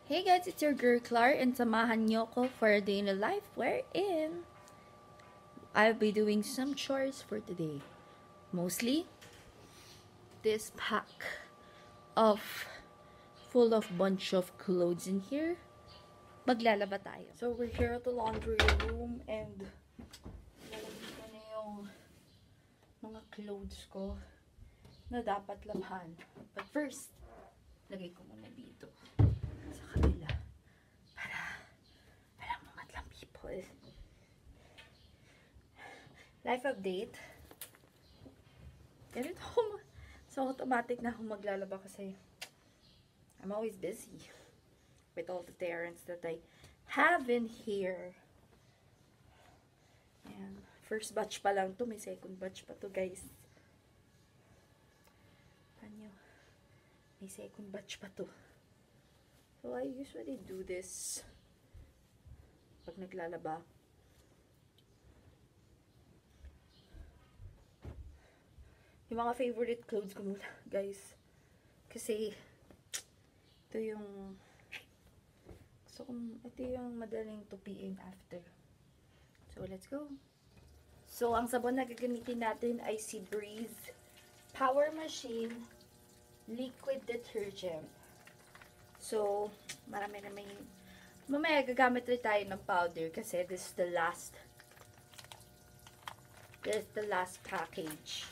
Hey guys, it's your girl Clar and samahan niyo ko for a day in the life wherein I'll be doing some chores for today. Mostly this pack of full of bunch of clothes in here. Maglalaba tayo. So we're here at the laundry room and lalagyan ko na yung mga clothes ko na dapat labhan. But first, lagay ko muna dito sa kabila para walang mamadlang people. Life update. Ganito ako. So automatic na ako maglalaba kasi I'm always busy with all the errands that I have in here. Ayan. First batch pa lang to. May second batch pa to, guys. Ano? May second batch pa to. So, I usually do this pag naglalaba. Yung mga favorite clothes ko muna, guys. Kasi, ito yung ito yung madaling tupiin after. So, let's go. So, ang sabon na gagamitin natin ay si Breeze Power Machine Liquid Detergent. So, marami na may mamaya gagamit rin tayo ng powder kasi this is the last package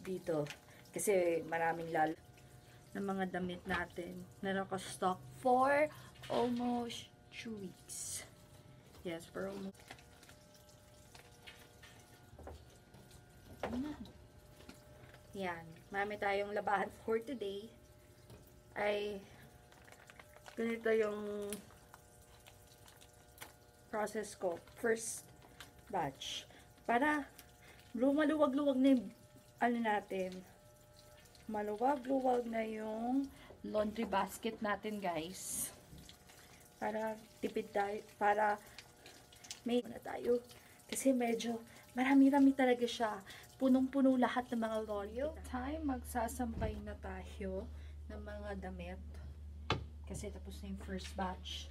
dito. Kasi maraming lalo ng mga damit natin na naka-stock for almost 2 weeks. Yes, for almost. Yan. Marami tayong labahan for today. Ay, ganito yung process ko. First batch. Para maluwag-luwag na yung ano natin. Maluwag-luwag na yung laundry basket natin, guys. Para tipid tayo, para may na tayo. Kasi medyo marami-rami talaga siya. Punong-puno lahat ng mga laundry. Time, magsasampay na tayo ng mga damit. Kasi tapos na yung first batch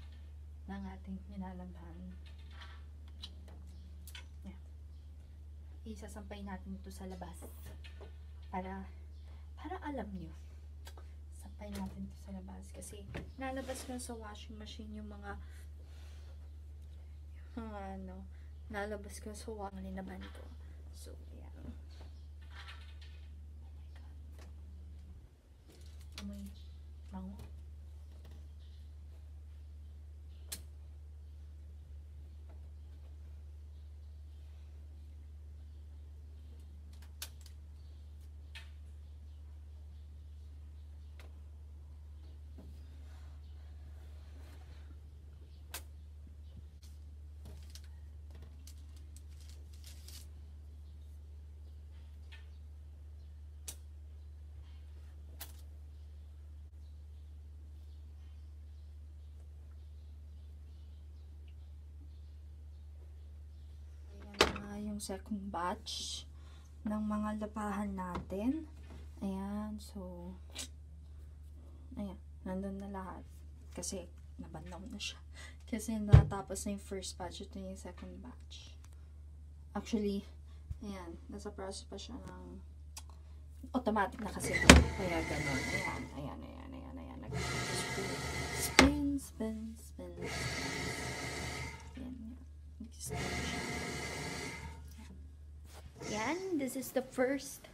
ng ating nilalabhan. Yeah. Isasampay natin ito sa labas. Para alam nyo. Sampay natin ito sa labas. Kasi nalabas ko sa washing machine yung mga nalabas ko sa ninaban ko. So, yeah. Oh my God. Amoy bango. Second batch ng mga labahan natin. Ayan, so ayan, nandun na lahat kasi nabanlaw na siya kasi natapos na yung first batch. Ito yung second batch. Actually, ayan, nasa process pa siya ng automatic na kasi kaya ganun. Ayan. Spin. Ayan. Nag-spin siya. Yan, this is the first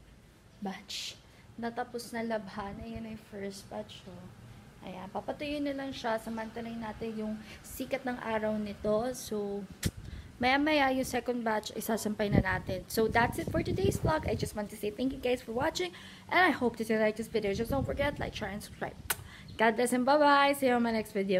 batch. Natapos na labhan. Ayan na yung first batch. Oh. Ayan, papatuyin na lang siya. Samantalayin natin yung sikat ng araw nito. So, maya-maya yung second batch, isasampay na natin. So, that's it for today's vlog. I just want to say thank you guys for watching. And I hope that you like this video. Just don't forget, like, share, and subscribe. God bless and bye-bye. See you on my next video.